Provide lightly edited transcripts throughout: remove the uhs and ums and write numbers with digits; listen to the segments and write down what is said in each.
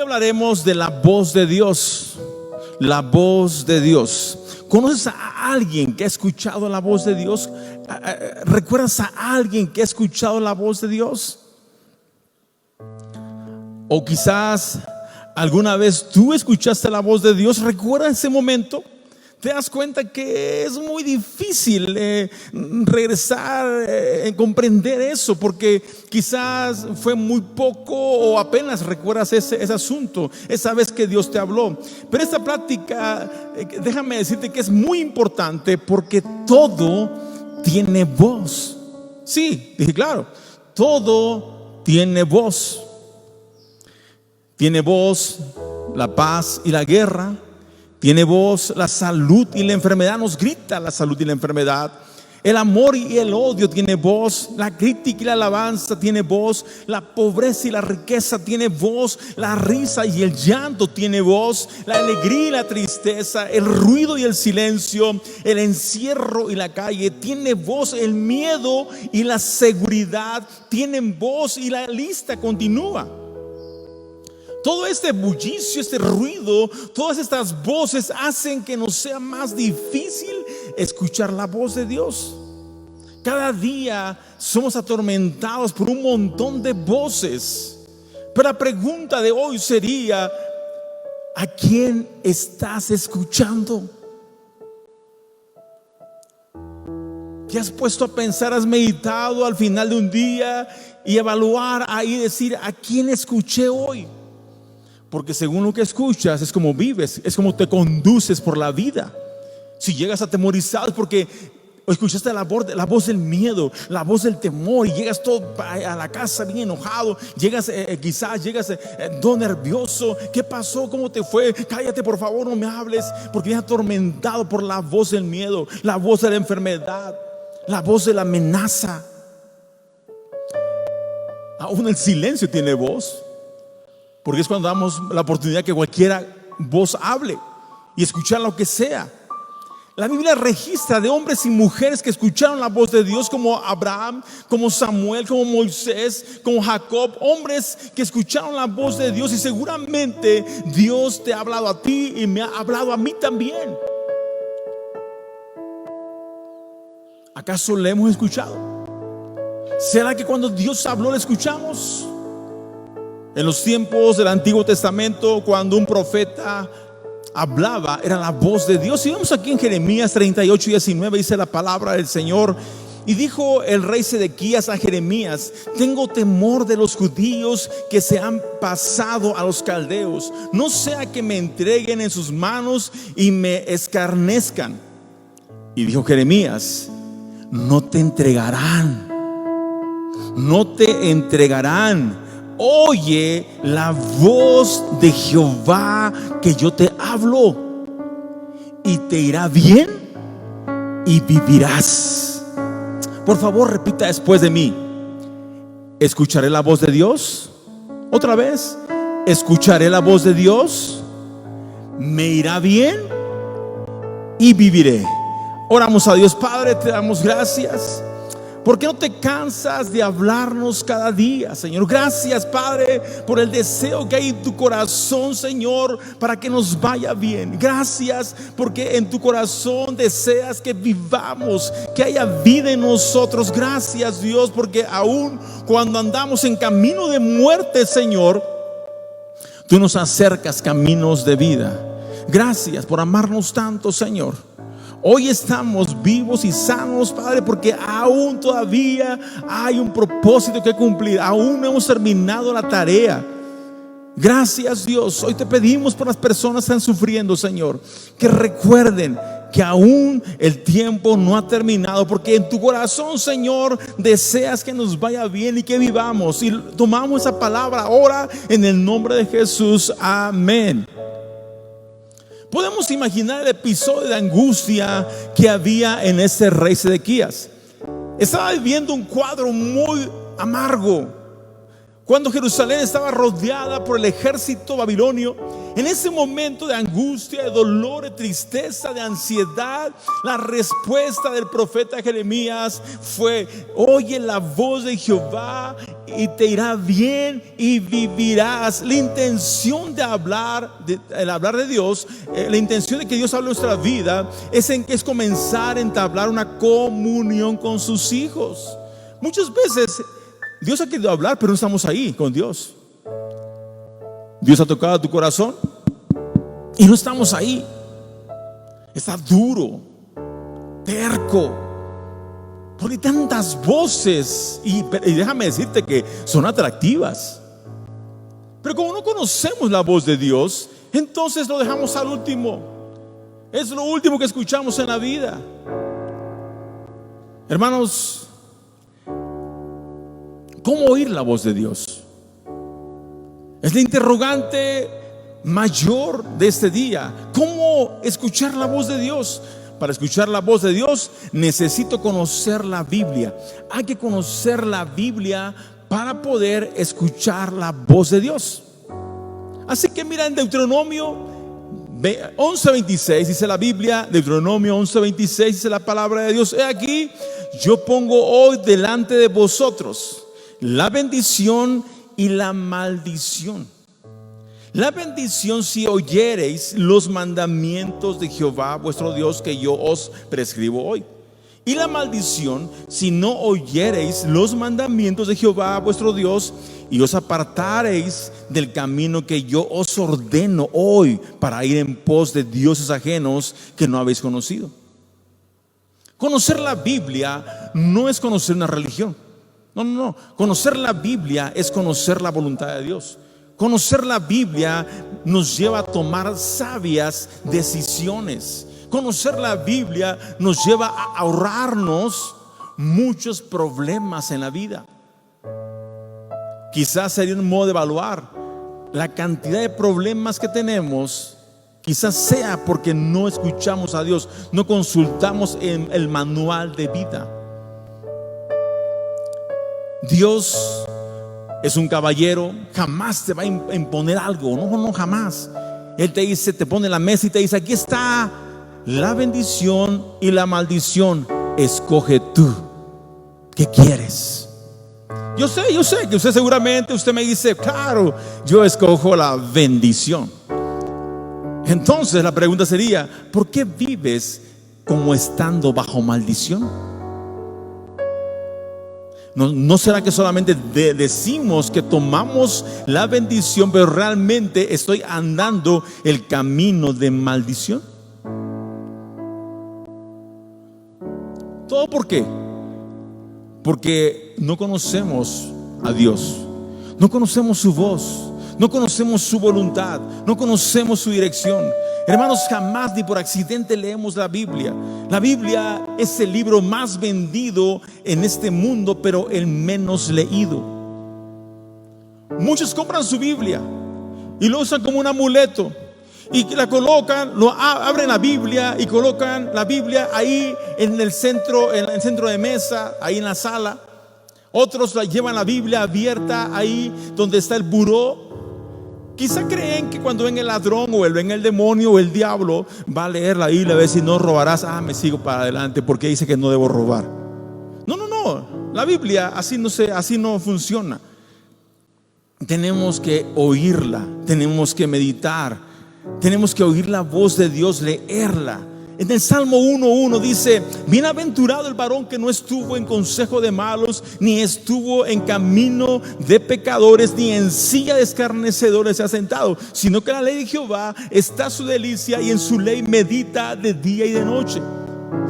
hablaremos de la voz de Dios. La voz de Dios. ¿Conoces a alguien que ha escuchado la voz de Dios? ¿Recuerdas a alguien que ha escuchado la voz de Dios? O quizás alguna vez tú escuchaste la voz de Dios. ¿Recuerdas ese momento? Te das cuenta que es muy difícil regresar, comprender eso, porque quizás fue muy poco o apenas recuerdas ese asunto, esa vez que Dios te habló. Pero esta plática, déjame decirte que es muy importante, porque todo tiene voz. Sí, dije claro, todo tiene voz. Tiene voz la paz y la guerra. Tiene voz la salud y la enfermedad. Nos grita la salud y la enfermedad. El amor y el odio tiene voz. La crítica y la alabanza tiene voz. La pobreza y la riqueza tiene voz. La risa y el llanto tiene voz. La alegría y la tristeza, el ruido y el silencio, el encierro y la calle tiene voz. El miedo y la seguridad tienen voz, y la lista continúa. Todo este bullicio, este ruido, todas estas voces hacen que nos sea más difícil escuchar la voz de Dios. Cada día somos atormentados por un montón de voces. Pero la pregunta de hoy sería: ¿a quién estás escuchando? ¿Te has puesto a pensar, has meditado al final de un día y evaluar ahí, decir: ¿a quién escuché hoy? Porque según lo que escuchas es como vives, es como te conduces por la vida. Si llegas atemorizado es porque escuchaste la voz del miedo, la voz del temor, y llegas todo a la casa bien enojado. Llegas quizás todo nervioso. ¿Qué pasó? ¿Cómo te fue? Cállate, por favor, no me hables. Porque vienes atormentado por la voz del miedo, la voz de la enfermedad, la voz de la amenaza. Aún el silencio tiene voz, porque es cuando damos la oportunidad que cualquiera voz hable y escuchar lo que sea. La Biblia registra de hombres y mujeres que escucharon la voz de Dios, como Abraham, como Samuel, como Moisés, como Jacob. Hombres que escucharon la voz de Dios, y seguramente Dios te ha hablado a ti y me ha hablado a mí también. ¿Acaso le hemos escuchado? ¿Será que cuando Dios habló le escuchamos? En los tiempos del Antiguo Testamento, cuando un profeta hablaba, era la voz de Dios. Y vemos aquí en Jeremías 38:19, dice la palabra del Señor: y dijo el rey Sedequías a Jeremías: tengo temor de los judíos que se han pasado a los caldeos, no sea que me entreguen en sus manos y me escarnezcan. Y dijo Jeremías: no te entregarán, no te entregarán. Oye la voz de Jehová que yo te hablo, y te irá bien y vivirás. Por favor, repita después de mí: escucharé la voz de Dios. Otra vez: escucharé la voz de Dios, me irá bien y viviré. Oramos a Dios. Padre, te damos gracias porque no te cansas de hablarnos cada día, Señor. Gracias, Padre, por el deseo que hay en tu corazón, Señor, para que nos vaya bien. Gracias porque en tu corazón deseas que vivamos, que haya vida en nosotros. Gracias, Dios, porque aún cuando andamos en camino de muerte, Señor, tú nos acercas caminos de vida. Gracias por amarnos tanto, Señor. Hoy estamos vivos y sanos, Padre, porque aún todavía hay un propósito que cumplir. Aún no hemos terminado la tarea. Gracias, Dios. Hoy te pedimos por las personas que están sufriendo, Señor, que recuerden que aún el tiempo no ha terminado, porque en tu corazón, Señor, deseas que nos vaya bien y que vivamos. Y tomamos esa palabra ahora en el nombre de Jesús. Amén. Podemos imaginar el episodio de angustia que había en ese rey Sedequías. Estaba viviendo un cuadro muy amargo, Cuando Jerusalén estaba rodeada por el ejército babilonio, en ese momento de angustia, de dolor, de tristeza, de ansiedad, la respuesta del profeta Jeremías fue: oye la voz de Jehová y te irá bien y vivirás. La intención de hablar, el hablar de Dios, la intención de que Dios hable en nuestra vida es comenzar a entablar una comunión con sus hijos. Muchas veces Dios ha querido hablar, pero no estamos ahí con Dios. Dios ha tocado tu corazón y no estamos ahí. Está duro, terco, porque hay tantas voces y déjame decirte que son atractivas. Pero como no conocemos la voz de Dios, entonces lo dejamos al último. Es lo último que escuchamos en la vida. Hermanos, ¿cómo oír la voz de Dios? Es la interrogante mayor de este día. ¿Cómo escuchar la voz de Dios? Para escuchar la voz de Dios necesito conocer la Biblia. Hay que conocer la Biblia para poder escuchar la voz de Dios. Así que mira, en Deuteronomio 11:26 dice la Biblia, Deuteronomio 11:26 dice la palabra de Dios: he aquí, yo pongo hoy delante de vosotros la bendición y la maldición. La bendición si oyereis los mandamientos de Jehová vuestro Dios que yo os prescribo hoy. Y la maldición si no oyereis los mandamientos de Jehová vuestro Dios y os apartareis del camino que yo os ordeno hoy para ir en pos de dioses ajenos que no habéis conocido. Conocer la Biblia no es conocer una religión. No. Conocer la Biblia es conocer la voluntad de Dios. Conocer la Biblia nos lleva a tomar sabias decisiones. Conocer la Biblia nos lleva a ahorrarnos muchos problemas en la vida. Quizás sería un modo de evaluar la cantidad de problemas que tenemos. Quizás sea porque no escuchamos a Dios, no consultamos en el manual de vida. Dios es un caballero, jamás te va a imponer algo, no, jamás. Él te dice, te pone la mesa y te dice: aquí está la bendición y la maldición, escoge tú, ¿qué quieres? Yo sé que usted me dice: claro, yo escojo la bendición. Entonces la pregunta sería: ¿por qué vives como estando bajo maldición? ¿No será que solamente decimos que tomamos la bendición, pero realmente estoy andando el camino de maldición? ¿Todo por qué? Porque no conocemos a Dios, no conocemos su voz, no conocemos su voluntad, no conocemos su dirección. Hermanos, jamás ni por accidente leemos la Biblia. La Biblia es el libro más vendido en este mundo, pero el menos leído. Muchos compran su Biblia y lo usan como un amuleto y la colocan, abren la Biblia y colocan la Biblia ahí en el centro de mesa, ahí en la sala. Otros llevan la Biblia abierta ahí donde está el buró. Quizá creen que cuando ven el ladrón o ven el demonio o el diablo, va a leer la Biblia, a ver si no robarás. Me sigo para adelante porque dice que no debo robar. No. La Biblia así no funciona. Tenemos que oírla, tenemos que meditar, tenemos que oír la voz de Dios, leerla. En el Salmo 1:1 dice: bienaventurado el varón que no estuvo en consejo de malos, ni estuvo en camino de pecadores, ni en silla de escarnecedores se ha sentado, sino que en la ley de Jehová está su delicia, y en su ley medita de día y de noche.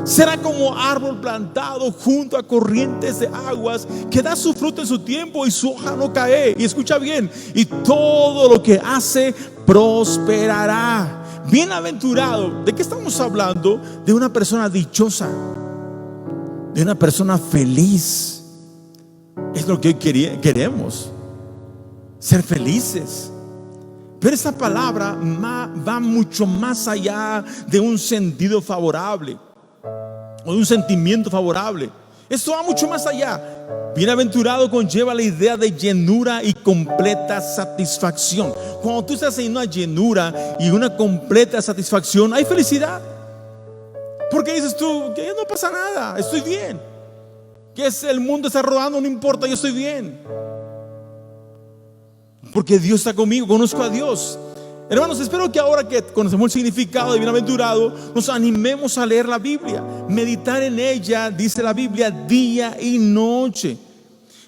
Será como árbol plantado junto a corrientes de aguas, que da su fruto en su tiempo y su hoja no cae. Y escucha bien: y todo lo que hace prosperará. Bienaventurado, ¿de qué estamos hablando? De una persona dichosa, de una persona feliz. Es lo que hoy queremos, ser felices. Pero esta palabra va mucho más allá de un sentido favorable o de un sentimiento favorable. Esto va mucho más allá. Bienaventurado conlleva la idea de llenura y completa satisfacción. Cuando tú estás en una llenura y una completa satisfacción, hay felicidad. Porque dices tú, que no pasa nada, estoy bien. Que el mundo está rodando, no importa, yo estoy bien. Porque Dios está conmigo, conozco a Dios. Hermanos, espero que ahora que conocemos el significado de bienaventurado, nos animemos a leer la Biblia, meditar en ella, dice la Biblia, día y noche.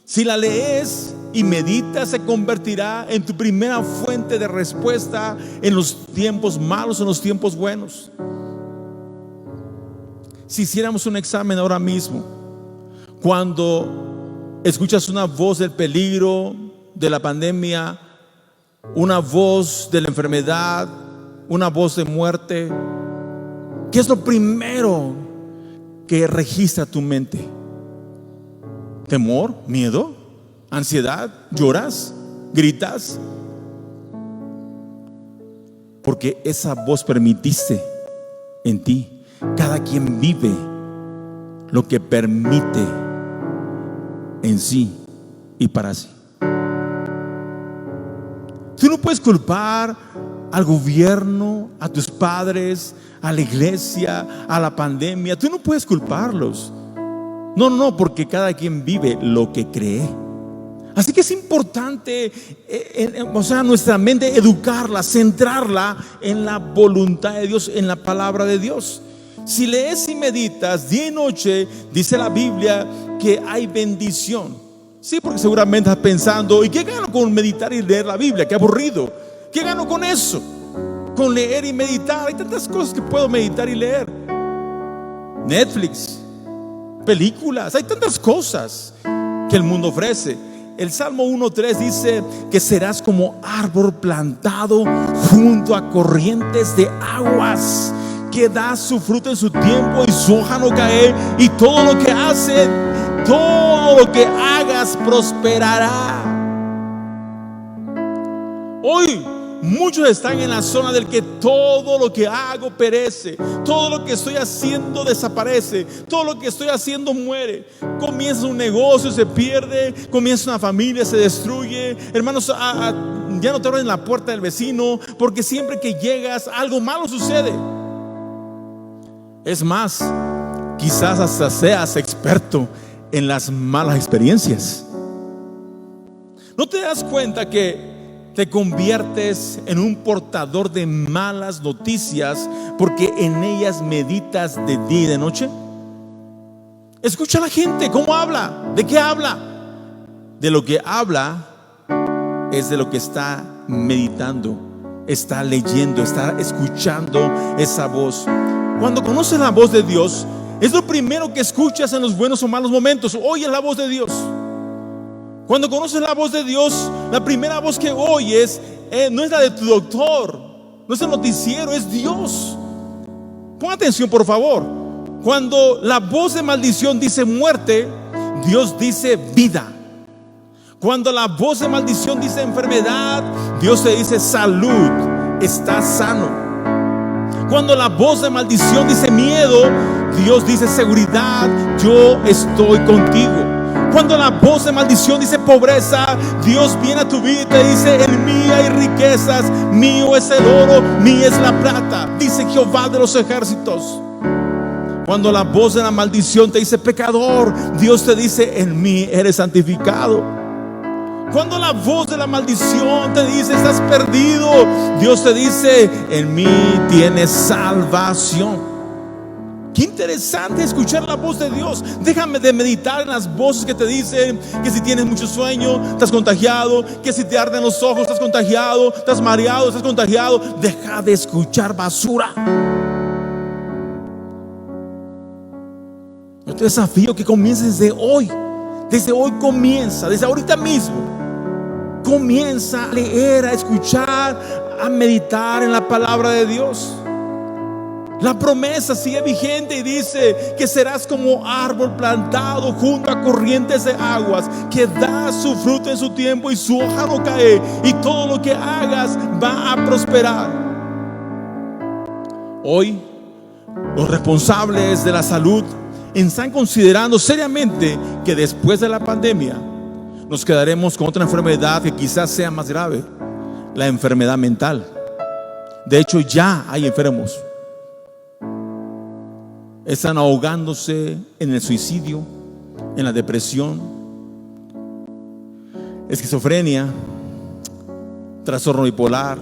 Si la lees y meditas, se convertirá en tu primera fuente de respuesta en los tiempos malos, en los tiempos buenos. Si hiciéramos un examen ahora mismo, cuando escuchas una voz del peligro, de la pandemia, una voz de la enfermedad, una voz de muerte, ¿qué es lo primero que registra tu mente? ¿Temor? ¿Miedo? ¿Ansiedad? ¿Lloras? ¿Gritas? Porque esa voz permitiste en ti. Cada quien vive lo que permite en sí y para sí. Tú no puedes culpar al gobierno, a tus padres, a la iglesia, a la pandemia. Tú no puedes culparlos. No, porque cada quien vive lo que cree. Así que es importante, nuestra mente educarla, centrarla en la voluntad de Dios, en la palabra de Dios. Si lees y meditas día y noche, dice la Biblia que hay bendición. Sí, porque seguramente estás pensando, ¿y qué gano con meditar y leer la Biblia? Qué aburrido. ¿Qué gano con eso? Con leer y meditar. Hay tantas cosas que puedo meditar y leer. Netflix, películas, hay tantas cosas que el mundo ofrece. El Salmo 1:3 dice que serás como árbol plantado junto a corrientes de aguas, que da su fruto en su tiempo y su hoja no cae, y todo lo que hace, todo lo que hagas prosperará. Hoy muchos están en la zona del que todo lo que hago perece, todo lo que estoy haciendo desaparece, todo lo que estoy haciendo muere. Comienza un negocio, se pierde. Comienza una familia, se destruye. Hermanos, ya no te abren la puerta del vecino, porque siempre que llegas algo malo sucede. Es más, quizás hasta seas experto en las malas experiencias. ¿No te das cuenta que te conviertes en un portador de malas noticias porque en ellas meditas de día y de noche? Escucha a la gente, ¿cómo habla? ¿De qué habla? De lo que habla es de lo que está meditando, está leyendo, está escuchando esa voz. Cuando conoces la voz de Dios, es lo primero que escuchas en los buenos o malos momentos. Oyes la voz de Dios. Cuando conoces la voz de Dios, la primera voz que oyes no es la de tu doctor, no es el noticiero, es Dios. Pon atención, por favor. Cuando la voz de maldición dice muerte, Dios dice vida. Cuando la voz de maldición dice enfermedad, Dios te dice salud, estás sano. Cuando la voz de maldición dice miedo, Dios dice seguridad, yo estoy contigo. Cuando la voz de maldición dice pobreza, Dios viene a tu vida y te dice: en mí hay riquezas, mío es el oro, mía es la plata, dice Jehová de los ejércitos. Cuando la voz de la maldición te dice pecador, Dios te dice: en mí eres santificado. Cuando la voz de la maldición te dice estás perdido, Dios te dice: en mí tienes salvación. Qué interesante escuchar la voz de Dios. Déjame de meditar en las voces que te dicen que si tienes mucho sueño, estás contagiado, que si te arden los ojos, estás contagiado, estás mareado, estás contagiado. Deja de escuchar basura. Yo te desafío que comiences desde hoy. Desde hoy comienza, desde ahorita mismo. Comienza a leer, a escuchar, a meditar en la palabra de Dios. La promesa sigue vigente y dice que serás como árbol plantado junto a corrientes de aguas, que da su fruto en su tiempo y su hoja no cae, y todo lo que hagas va a prosperar. Hoy los responsables de la salud están considerando seriamente que después de la pandemia nos quedaremos con otra enfermedad que quizás sea más grave, la enfermedad mental. De hecho, ya hay enfermos. Están ahogándose en el suicidio, en la depresión, esquizofrenia, trastorno bipolar.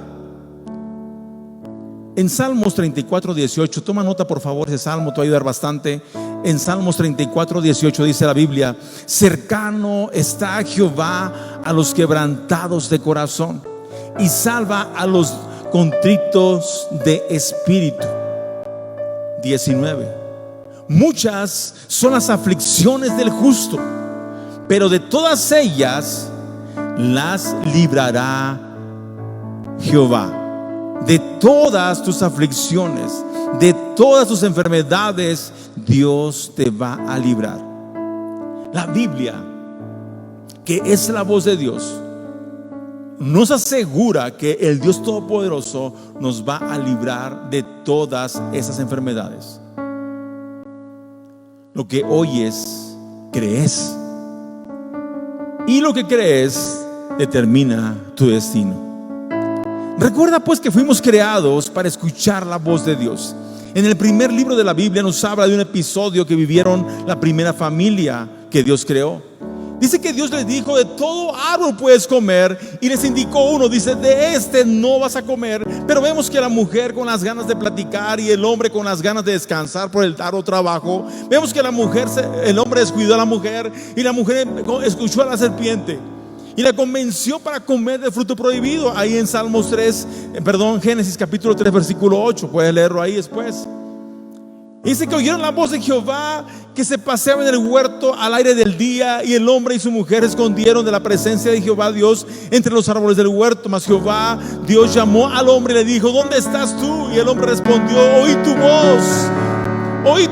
En Salmos 34:18, toma nota por favor, ese salmo te va a ayudar bastante. En Salmos 34:18 dice la Biblia: cercano está Jehová a los quebrantados de corazón y salva a los contritos de espíritu. 19. Muchas son las aflicciones del justo, pero de todas ellas las librará Jehová. De todas tus aflicciones, de todas tus enfermedades, Dios te va a librar. La Biblia, que es la voz de Dios, nos asegura que el Dios Todopoderoso nos va a librar de todas esas enfermedades. Lo que oyes, crees, y lo que crees determina tu destino. Recuerda pues que fuimos creados para escuchar la voz de Dios. En el primer libro de la Biblia nos habla de un episodio que vivieron la primera familia que Dios creó. Dice que Dios les dijo: de todo árbol puedes comer, y les indicó uno, dice: de este no vas a comer. Pero vemos que la mujer con las ganas de platicar y el hombre con las ganas de descansar por el arduo trabajo, vemos que el hombre descuidó a la mujer, y la mujer escuchó a la serpiente y la convenció para comer del fruto prohibido. Ahí en Génesis capítulo 3 versículo 8, puedes leerlo ahí después. Dice que oyeron la voz de Jehová que se paseaba en el huerto al aire del día, y el hombre y su mujer escondieron de la presencia de Jehová Dios entre los árboles del huerto. Mas Jehová Dios llamó al hombre y le dijo: ¿dónde estás tú? Y el hombre respondió: oí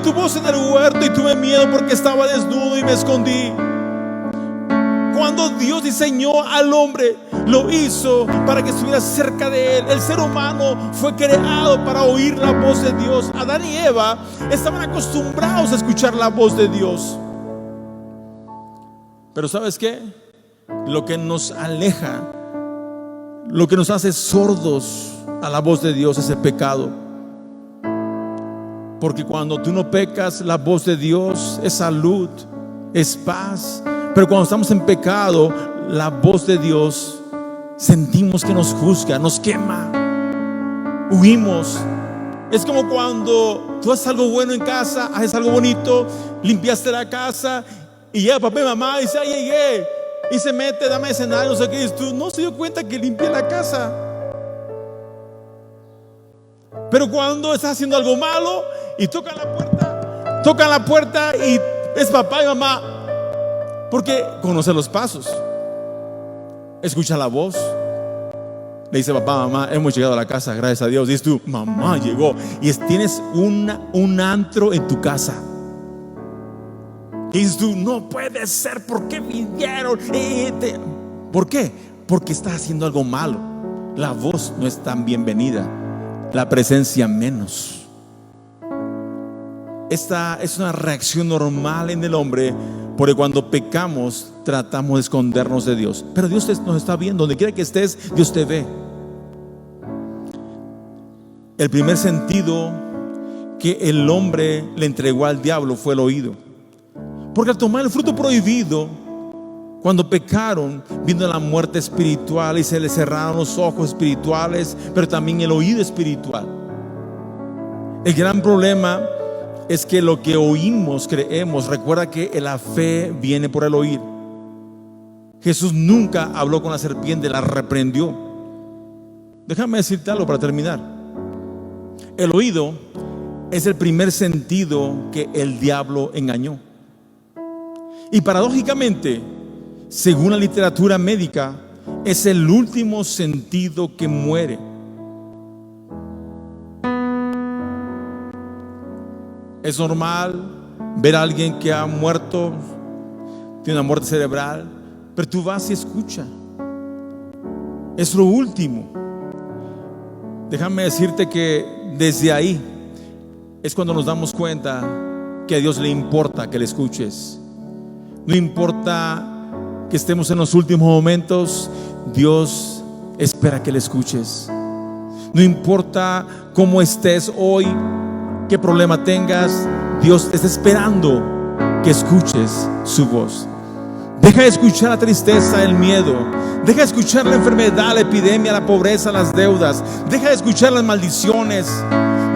tu voz en el huerto, y tuve miedo porque estaba desnudo y me escondí. Cuando Dios diseñó al hombre, lo hizo para que estuviera cerca de él. El ser humano fue creado para oír la voz de Dios. Adán y Eva estaban acostumbrados a escuchar la voz de Dios. Pero ¿sabes qué? Lo que nos aleja, lo que nos hace sordos a la voz de Dios es el pecado. Porque cuando tú no pecas, la voz de Dios es salud, es paz. Pero cuando estamos en pecado, la voz de Dios sentimos que nos juzga, nos quema, huimos. Es como cuando tú haces algo bueno en casa, haces algo bonito, limpiaste la casa, y llega papá y mamá y dice: ay, llegué, y se mete, dame de cenar, no sé qué, y tú no se dio cuenta que limpié la casa. Pero cuando estás haciendo algo malo y tocan la puerta y es papá y mamá, porque conoce los pasos, escucha la voz, le dice: papá, mamá, hemos llegado a la casa, gracias a Dios. Dices tú: mamá llegó. Y tienes un antro en tu casa. Y dices tú: no puede ser, ¿por qué vinieron? ¿Por qué? Porque estás haciendo algo malo. La voz no es tan bienvenida, la presencia menos. Esta es una reacción normal en el hombre, porque cuando pecamos tratamos de escondernos de Dios. Pero Dios nos está viendo, donde quiera que estés, Dios te ve. El primer sentido que el hombre le entregó al diablo fue el oído. Porque al tomar el fruto prohibido, cuando pecaron, vino la muerte espiritual y se les cerraron los ojos espirituales, pero también el oído espiritual. El gran problema es que lo que oímos, creemos. Recuerda que la fe viene por el oír. Jesús nunca habló con la serpiente, la reprendió. Déjame decirte algo para terminar. El oído es el primer sentido que el diablo engañó. Y paradójicamente, según la literatura médica, es el último sentido que muere. Es normal ver a alguien que ha muerto, tiene una muerte cerebral, pero tú vas y escuchas. Es lo último. Déjame decirte que desde ahí es cuando nos damos cuenta que a Dios le importa que le escuches. No importa que estemos en los últimos momentos, Dios espera que le escuches. No importa cómo estés hoy, qué problema tengas, Dios está esperando que escuches su voz. Deja de escuchar la tristeza, el miedo. Deja de escuchar la enfermedad, la epidemia, la pobreza, las deudas. Deja de escuchar las maldiciones.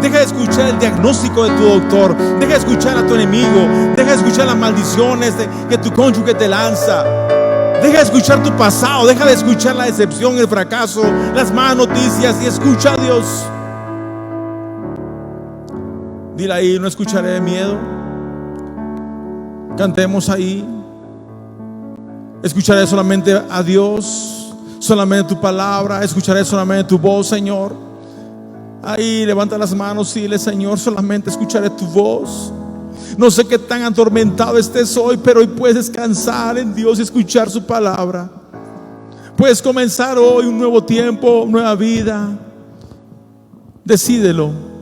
Deja de escuchar el diagnóstico de tu doctor. Deja de escuchar a tu enemigo. Deja de escuchar las maldiciones que tu cónyuge te lanza. Deja de escuchar tu pasado. Deja de escuchar la decepción, el fracaso, las malas noticias, y escucha a Dios. Dile ahí: no escucharé miedo. Cantemos ahí: escucharé solamente a Dios, solamente tu palabra, escucharé solamente tu voz, Señor. Ahí levanta las manos y dile: Señor, solamente escucharé tu voz. No sé qué tan atormentado estés hoy, pero hoy puedes descansar en Dios y escuchar su palabra. Puedes comenzar hoy un nuevo tiempo, nueva vida. Decídelo.